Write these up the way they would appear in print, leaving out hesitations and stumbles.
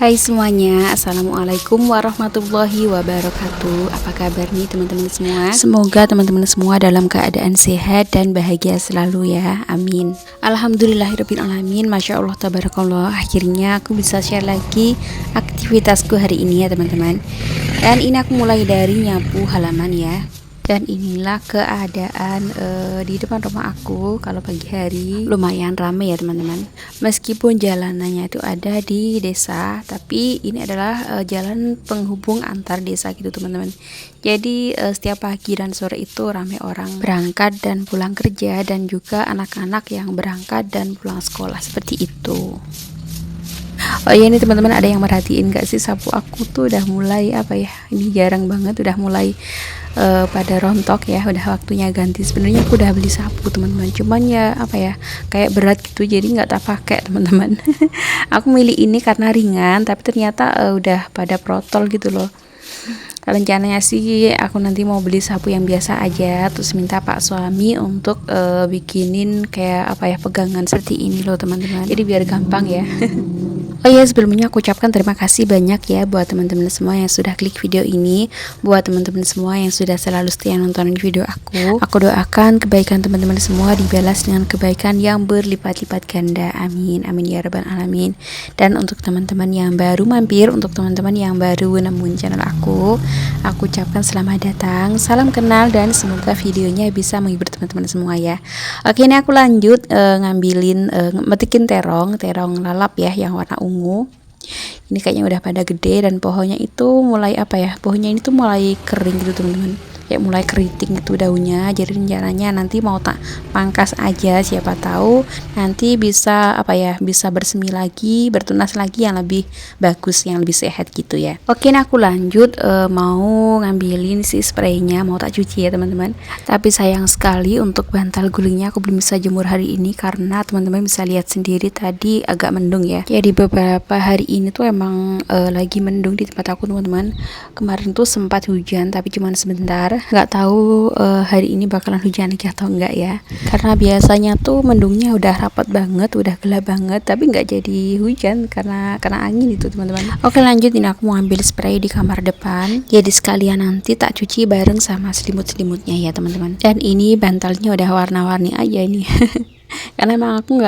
Hai semuanya, Assalamualaikum warahmatullahi wabarakatuh. Apa kabar nih teman-teman semua? Semoga teman-teman semua dalam keadaan sehat dan bahagia selalu ya, amin. Alhamdulillahirrabbilalamin, Masya Allah, tabarakallah. Akhirnya aku bisa share lagi aktivitasku hari ini ya teman-teman. Dan ini aku mulai dari nyapu halaman ya. Dan inilah keadaan di depan rumah aku kalau pagi hari. Lumayan ramai ya teman-teman. Meskipun jalanannya itu ada di desa, tapi ini adalah jalan penghubung antar desa gitu teman-teman. Jadi setiap pagi dan sore itu ramai orang berangkat dan pulang kerja, dan juga anak-anak yang berangkat dan pulang sekolah seperti itu. Oh iya, ini teman-teman, ada yang merhatiin gak sih sapu aku tuh udah mulai apa ya, ini jarang banget udah mulai pada rontok ya, udah waktunya ganti. Sebenarnya aku udah beli sapu teman-teman, cuman ya apa ya, kayak berat gitu, jadi nggak tak pakai teman-teman. Aku milih ini karena ringan, tapi ternyata udah pada protol gitu loh. Rencananya sih aku nanti mau beli sapu yang biasa aja, terus minta pak suami untuk bikinin kayak apa ya, pegangan seperti ini loh teman-teman, jadi biar gampang ya. Oh iya, sebelumnya aku ucapkan terima kasih banyak ya buat teman-teman semua yang sudah klik video ini, buat teman-teman semua yang sudah selalu setia nontonin video aku. Aku doakan kebaikan teman-teman semua dibalas dengan kebaikan yang berlipat-lipat ganda. Amin, amin ya rabbal alamin. Dan untuk teman-teman yang baru mampir, untuk teman-teman yang baru nemuin channel aku ucapkan selamat datang, salam kenal, dan semoga videonya bisa menghibur teman-teman semua ya. Oke, ini aku lanjut ngambilin metikin terong lalap ya, yang warna ungu. Ini kayaknya udah pada gede, dan pohonnya itu mulai apa ya, pohonnya ini tuh mulai kering gitu teman-teman, kayak mulai keriting gitu daunnya. Jadi rencananya nanti mau tak pangkas aja, siapa tahu nanti bisa apa ya, bisa bersemi lagi, bertunas lagi yang lebih bagus, yang lebih sehat gitu ya. Oke, nah aku lanjut mau ngambilin si spraynya, mau tak cuci ya teman-teman. Tapi sayang sekali untuk bantal gulingnya aku belum bisa jemur hari ini, karena teman-teman bisa lihat sendiri tadi agak mendung ya. Ya di beberapa hari ini tuh emang lagi mendung di tempat aku teman-teman. Kemarin tuh sempat hujan tapi cuman sebentar. Nggak tahu hari ini bakalan hujan lagi atau enggak ya, karena biasanya tuh mendungnya udah rapat banget, udah gelap banget, tapi nggak jadi hujan karena kena angin itu teman-teman. Oke, lanjut, ini aku mau ambil spray di kamar depan, jadi sekalian nanti tak cuci bareng sama selimut-selimutnya ya teman-teman. Dan ini bantalnya udah warna-warni aja ini. Karena emang aku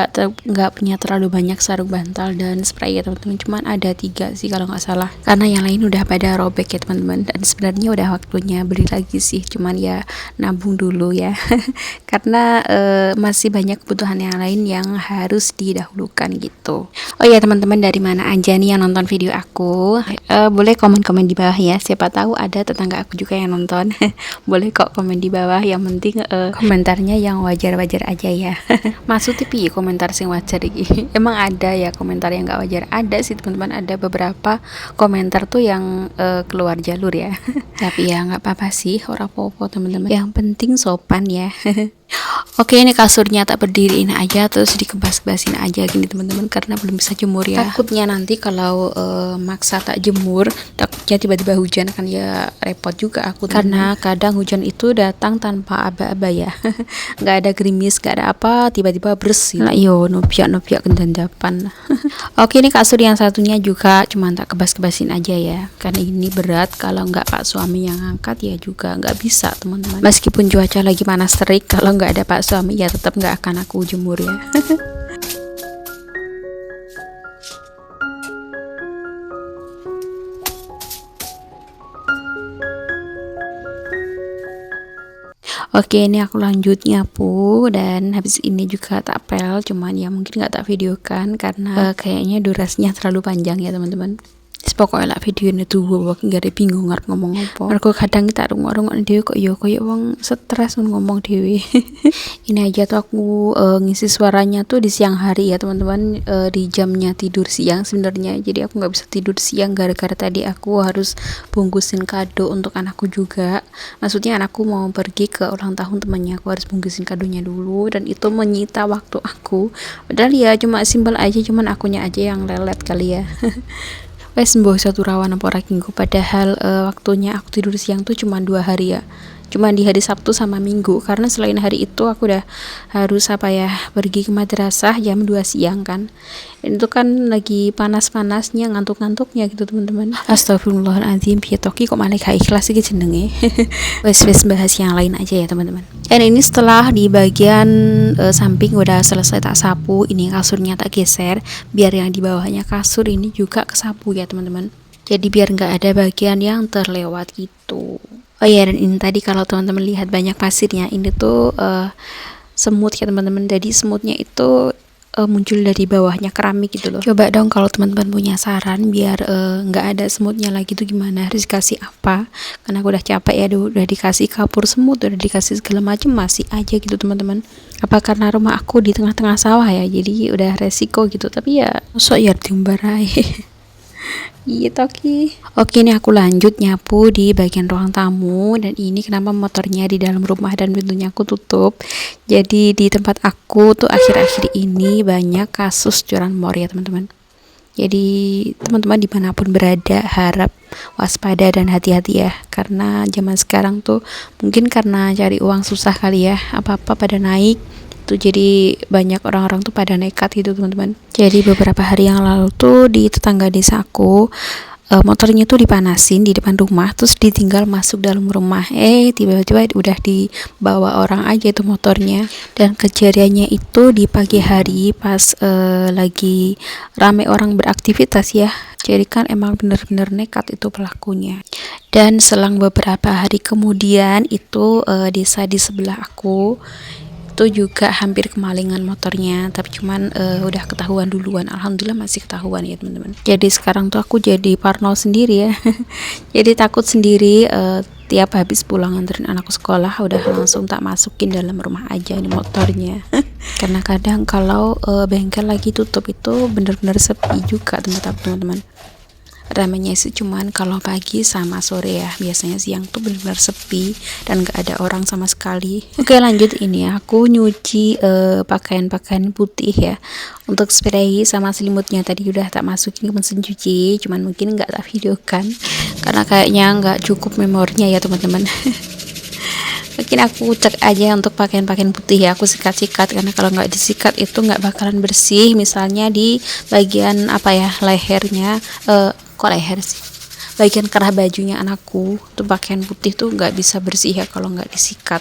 nggak punya terlalu banyak sarung bantal dan spray ya teman-teman, cuman ada 3 sih kalau nggak salah, karena yang lain udah pada robek ya teman-teman. Dan sebenarnya udah waktunya beli lagi sih, cuman ya nabung dulu ya. Karena masih banyak kebutuhan yang lain yang harus didahulukan gitu. Oh ya teman-teman, dari mana aja nih yang nonton video aku, boleh komen-komen di bawah ya, siapa tahu ada tetangga aku juga yang nonton. Boleh kok komen di bawah, yang penting komentarnya yang wajar-wajar aja ya. Maksudnya piye komentar sing wajar iki? Emang ada ya komentar yang gak wajar? Ada sih teman-teman, ada beberapa komentar tuh yang keluar jalur ya. Tapi ya nggak apa-apa sih, ora apa-apa teman-teman, yang penting sopan ya. Oke, ini kasurnya tak berdiriin aja, terus dikebas-kebasin aja gini teman-teman, karena belum bisa jemur ya. Takutnya nanti kalau maksa tak jemur, takutnya tiba-tiba hujan, kan ya repot juga aku, karena kadang hujan itu datang tanpa aba-aba ya. Nggak ada gerimis, nggak ada apa, tiba-tiba bersih. Nah yo, nopiak kendandapan. Oke, ini kasur yang satunya juga cuman tak kebas-kebasin aja ya, karena ini berat, kalau nggak pak suami yang angkat ya juga nggak bisa teman-teman. Meskipun cuaca lagi panas terik, kalau nggak ada pak suami ya tetap nggak akan aku jemur ya. Oke, ini aku lanjut nyapu, dan habis ini juga tak pel, cuman ya mungkin nggak tak videokan karena kayaknya durasinya terlalu panjang ya teman-teman. Pokoknya lah video ini tuh gue gak ada bingung ngarep ngomong apa. Mereka kadang kita rungok-rungok dewe kok yo koyo wong stres ngomong dewe. Ini aja tuh aku ngisi suaranya tuh di siang hari ya teman-teman, di jamnya tidur siang sebenarnya. Jadi aku nggak bisa tidur siang gara-gara tadi aku harus bungkusin kado untuk anakku juga. Maksudnya anakku mau pergi ke ulang tahun temannya, aku harus bungkusin kadonya dulu, dan itu menyita waktu aku. Padahal ya cuma simpel aja, cuman akunya aja yang lelet kali ya. Wes mbok satu rawan apa ora kingko, padahal waktunya aku tidur siang tuh cuma 2 hari ya. cuma di hari Sabtu sama Minggu, karena selain hari itu aku udah harus pergi ke madrasah jam 2 siang kan. Dan itu kan lagi panas-panasnya, ngantuk-ngantuknya gitu teman-teman. Astagfirullahaladzim, piye toki kok malah gak ikhlas iki jenenge. Wes bahas yang lain aja ya teman-teman. Dan ini setelah di bagian samping udah selesai tak sapu, ini kasurnya tak geser biar yang di bawahnya kasur ini juga kesapu ya teman-teman. Jadi biar nggak ada bagian yang terlewat gitu. Oh ya, dan ini tadi kalau teman-teman lihat banyak pasirnya, ini tuh semut ya teman-teman. Jadi semutnya itu muncul dari bawahnya keramik gitu loh. Coba dong kalau teman-teman punya saran biar nggak ada semutnya lagi tuh gimana, harus dikasih apa? Karena aku udah capek ya, udah dikasih kapur semut, udah dikasih segala macam masih aja gitu teman-teman. Apa karena rumah aku di tengah-tengah sawah ya, jadi udah resiko gitu. Tapi ya sok ya diumbarai. Iya toki. Oke, ini aku lanjut nyapu di bagian ruang tamu. Dan ini kenapa motornya di dalam rumah dan pintunya aku tutup. Jadi di tempat aku tuh akhir-akhir ini banyak kasus curanmor ya teman-teman. Jadi teman-teman dimanapun berada harap waspada dan hati-hati ya, karena zaman sekarang tuh mungkin karena cari uang susah kali ya, apa-apa pada naik tuh, jadi banyak orang-orang tuh pada nekat gitu teman-teman. Jadi beberapa hari yang lalu tuh di tetangga desa aku motornya tuh dipanasin di depan rumah, terus ditinggal masuk dalam rumah. Tiba-tiba udah dibawa orang aja itu motornya. Dan kejadiannya itu di pagi hari pas lagi rame orang beraktivitas ya. Jadi kan emang bener-bener nekat itu pelakunya. Dan selang beberapa hari kemudian itu desa di sebelah aku itu juga hampir kemalingan motornya, tapi cuman udah ketahuan duluan. Alhamdulillah masih ketahuan ya teman-teman. Jadi sekarang tuh aku jadi parno sendiri ya. Jadi takut sendiri, tiap habis pulang nganterin anakku sekolah udah langsung tak masukin dalam rumah aja ini motornya. Karena kadang kalau bengkel lagi tutup itu bener-bener sepi juga teman-teman. Ramenya sih cuman kalau pagi sama sore ya, biasanya siang tuh benar-benar sepi dan gak ada orang sama sekali. Oke, lanjut. Ini aku nyuci pakaian-pakaian putih ya. Untuk spray sama selimutnya tadi udah tak masukin ke mesin cuci, cuman mungkin gak tak videokan karena kayaknya gak cukup memorinya ya teman-teman. Mungkin aku cek aja untuk pakaian-pakaian putih ya, aku sikat-sikat, karena kalau nggak disikat itu nggak bakalan bersih. Misalnya di bagian lehernya, kok leher sih, bagian kerah bajunya anakku tuh pakaian putih tuh nggak bisa bersih ya kalau nggak disikat.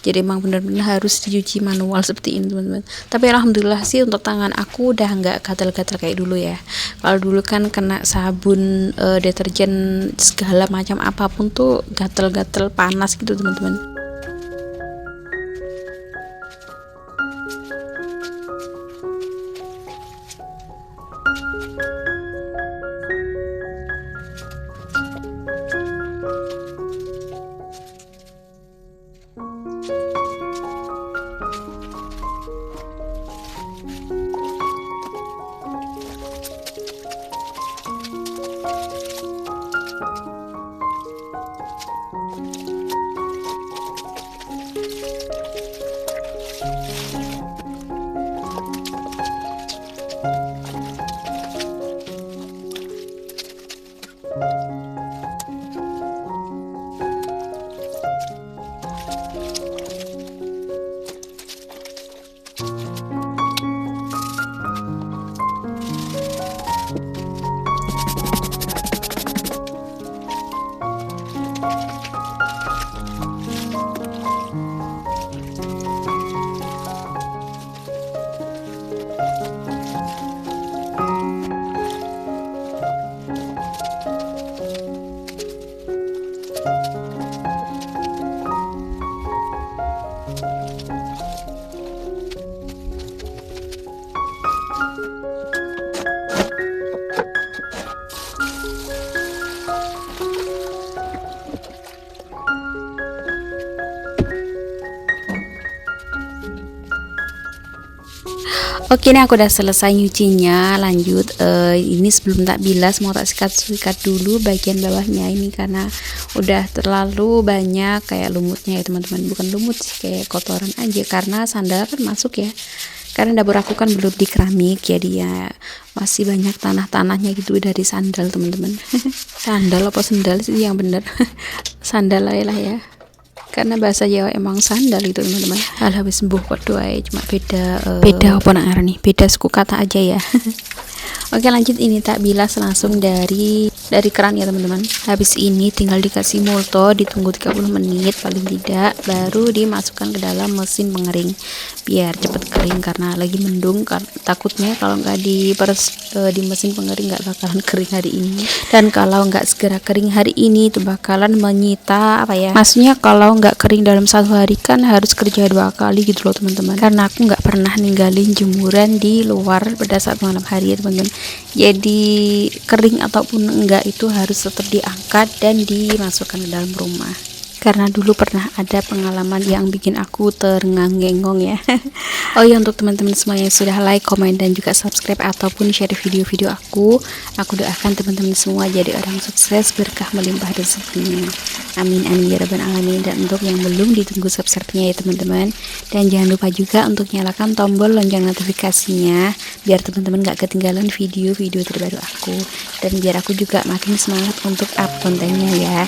Jadi emang bener-bener harus dicuci manual seperti ini teman-teman. Tapi alhamdulillah sih untuk tangan aku udah nggak gatal-gatal kayak dulu ya. Kalau dulu kan kena sabun, deterjen segala macam apapun tuh gatal-gatal panas gitu teman-teman. Oke, ini aku udah selesai nyucinya. Lanjut, ini sebelum tak bilas mau tak sikat dulu bagian bawahnya ini, karena udah terlalu banyak kayak lumutnya ya teman-teman. Bukan lumut sih, kayak kotoran aja, karena sandal kan masuk ya. Karena dapur aku kan belum di keramik, jadi ya masih banyak tanah-tanahnya gitu dari sandal teman-teman. Sandal apa sendal sih yang bener? Sandal lah ya. karena bahasa Jawa emang sandal itu teman-teman. Hal habis sembuh kok doae, cuma beda apa nak nih, beda suku kata aja ya. Oke lanjut, ini tak bilas langsung dari keran ya teman-teman. Habis ini tinggal dikasih multo, ditunggu 30 menit paling tidak, baru dimasukkan ke dalam mesin pengering biar cepet kering karena lagi mendung. Takutnya kalau nggak diperes di mesin pengering nggak bakalan kering hari ini, dan kalau nggak segera kering hari ini itu bakalan menyita apa ya, maksudnya kalau nggak kering dalam 1 hari kan harus kerja 2 kali gitu loh teman-teman, karena aku nggak pernah ninggalin jemuran di luar pada saat malam hari ya teman-teman. Jadi kering ataupun enggak itu harus tetap diangkat dan dimasukkan ke dalam rumah, karena dulu pernah ada pengalaman yang bikin aku terngang-ngengong ya. Oh ya, untuk teman-teman semua yang sudah like, komen, dan juga subscribe ataupun share video-video aku doakan teman-teman semua jadi orang sukses, berkah melimpah rezekinya. Amin amin ya rabbal alamin. Dan untuk yang belum, ditunggu subscribe-nya ya teman-teman, dan jangan lupa juga untuk nyalakan tombol lonceng notifikasinya biar teman-teman gak ketinggalan video-video terbaru aku, dan biar aku juga makin semangat untuk up kontennya ya.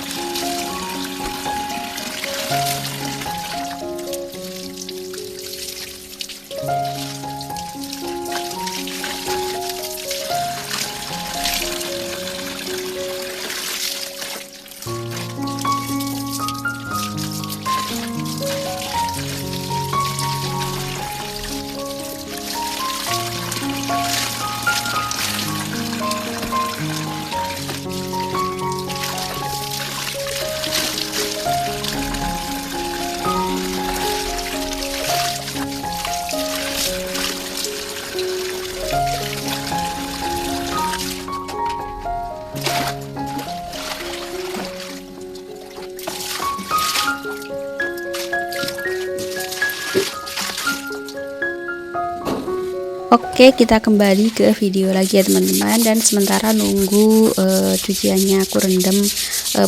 Oke, kita kembali ke video lagi ya teman-teman, dan sementara nunggu cuciannya aku rendam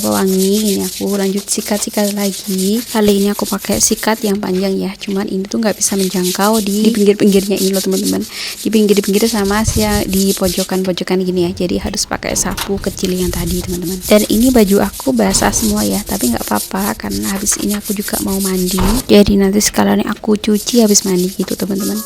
pewangi, ini aku lanjut sikat-sikat lagi. Kali ini aku pakai sikat yang panjang ya, cuman ini tuh nggak bisa menjangkau di pinggir-pinggirnya ini loh teman-teman, di pinggir-pinggir sama di pojokan-pojokan gini ya, jadi harus pakai sapu kecil yang tadi teman-teman. Dan ini baju aku basah semua ya, tapi nggak apa-apa karena habis ini aku juga mau mandi, jadi nanti sekalian aku cuci habis mandi gitu teman-teman.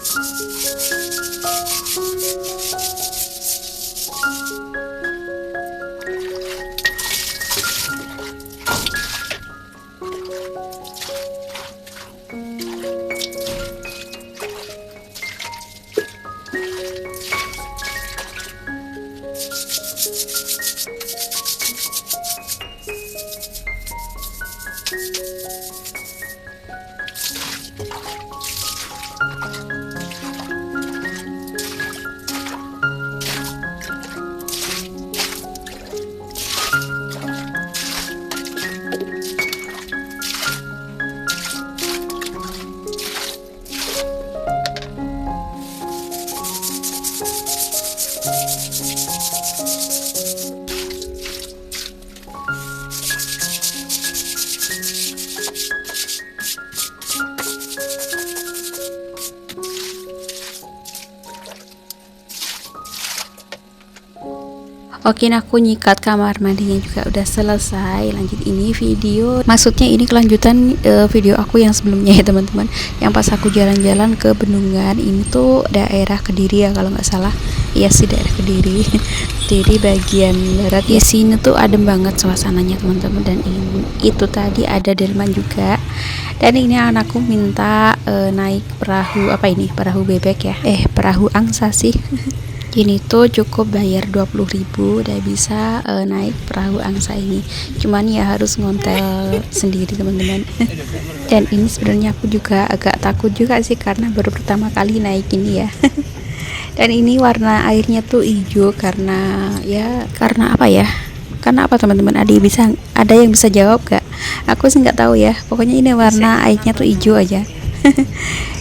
Oke, nah aku nyikat kamar mandinya juga udah selesai. Lanjut ini video, maksudnya ini kelanjutan video aku yang sebelumnya ya teman-teman, yang pas aku jalan-jalan ke Bendungan. Ini tuh daerah Kediri ya kalau nggak salah. Iya sih, daerah Kediri. Kediri bagian barat. Di sini tuh adem banget suasananya teman-teman, dan itu tadi ada delman juga. Dan ini anakku minta naik perahu, apa ini, perahu bebek ya, perahu angsa sih. Ini tuh cukup bayar 20.000 udah bisa naik perahu angsa ini, cuman ya harus ngontel sendiri teman-teman. Dan ini sebenarnya aku juga agak takut juga sih karena baru pertama kali naik ini ya. Dan ini warna airnya tuh hijau karena apa ya, karena apa teman-teman, ada yang bisa jawab gak? Aku sih nggak tahu ya, pokoknya ini warna airnya tuh hijau aja.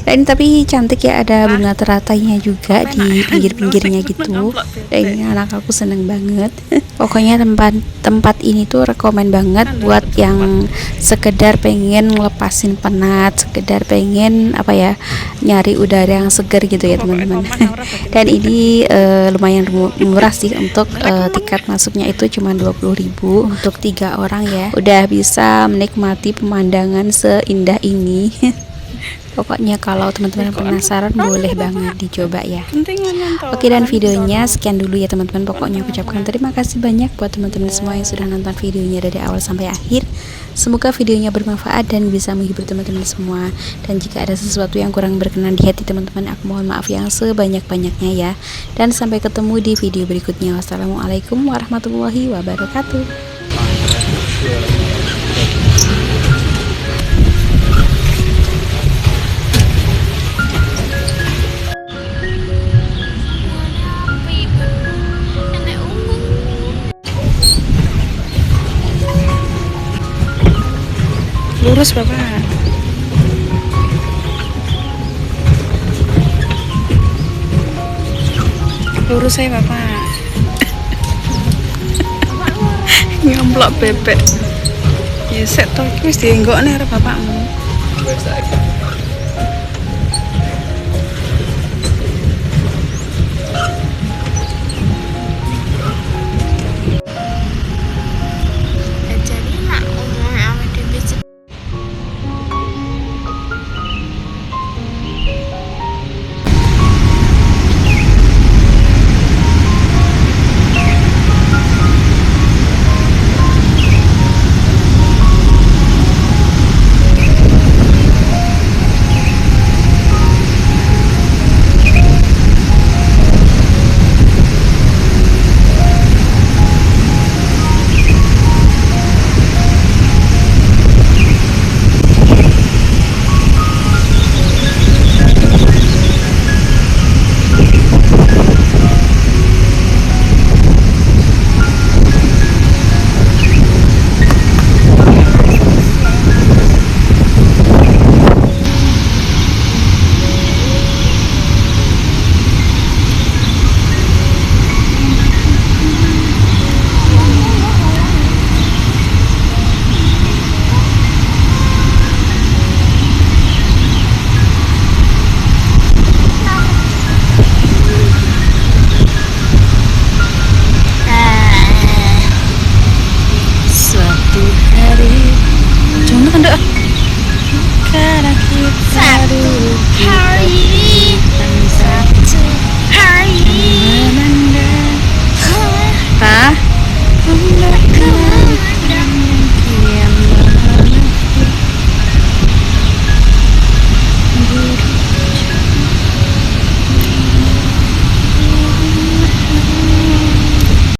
Dan ini tapi cantik ya, ada bunga teratainya juga di pinggir-pinggirnya gitu. Dan ini anak aku seneng banget. Pokoknya tempat ini tuh rekomen banget buat yang sekedar pengen ngelepasin penat, sekedar pengen apa ya, nyari udara yang segar gitu ya teman-teman. Dan ini lumayan murah sih untuk tiket masuknya itu cuma 20.000 untuk 3 orang ya. Udah bisa menikmati pemandangan seindah ini. Pokoknya kalau teman-teman penasaran boleh banget dicoba ya. Oke, dan videonya sekian dulu ya teman-teman. Pokoknya aku ucapkan terima kasih banyak buat teman-teman semua yang sudah nonton videonya dari awal sampai akhir. Semoga videonya bermanfaat dan bisa menghibur teman-teman semua. Dan jika ada sesuatu yang kurang berkenan di hati teman-teman, aku mohon maaf yang sebanyak-banyaknya ya. Dan sampai ketemu di video berikutnya. Wassalamualaikum warahmatullahi wabarakatuh. Lurus Bapak. Lurus saya Bapak. Ngamplok bebek. Ya set to wis dienggokne arep bapakmu.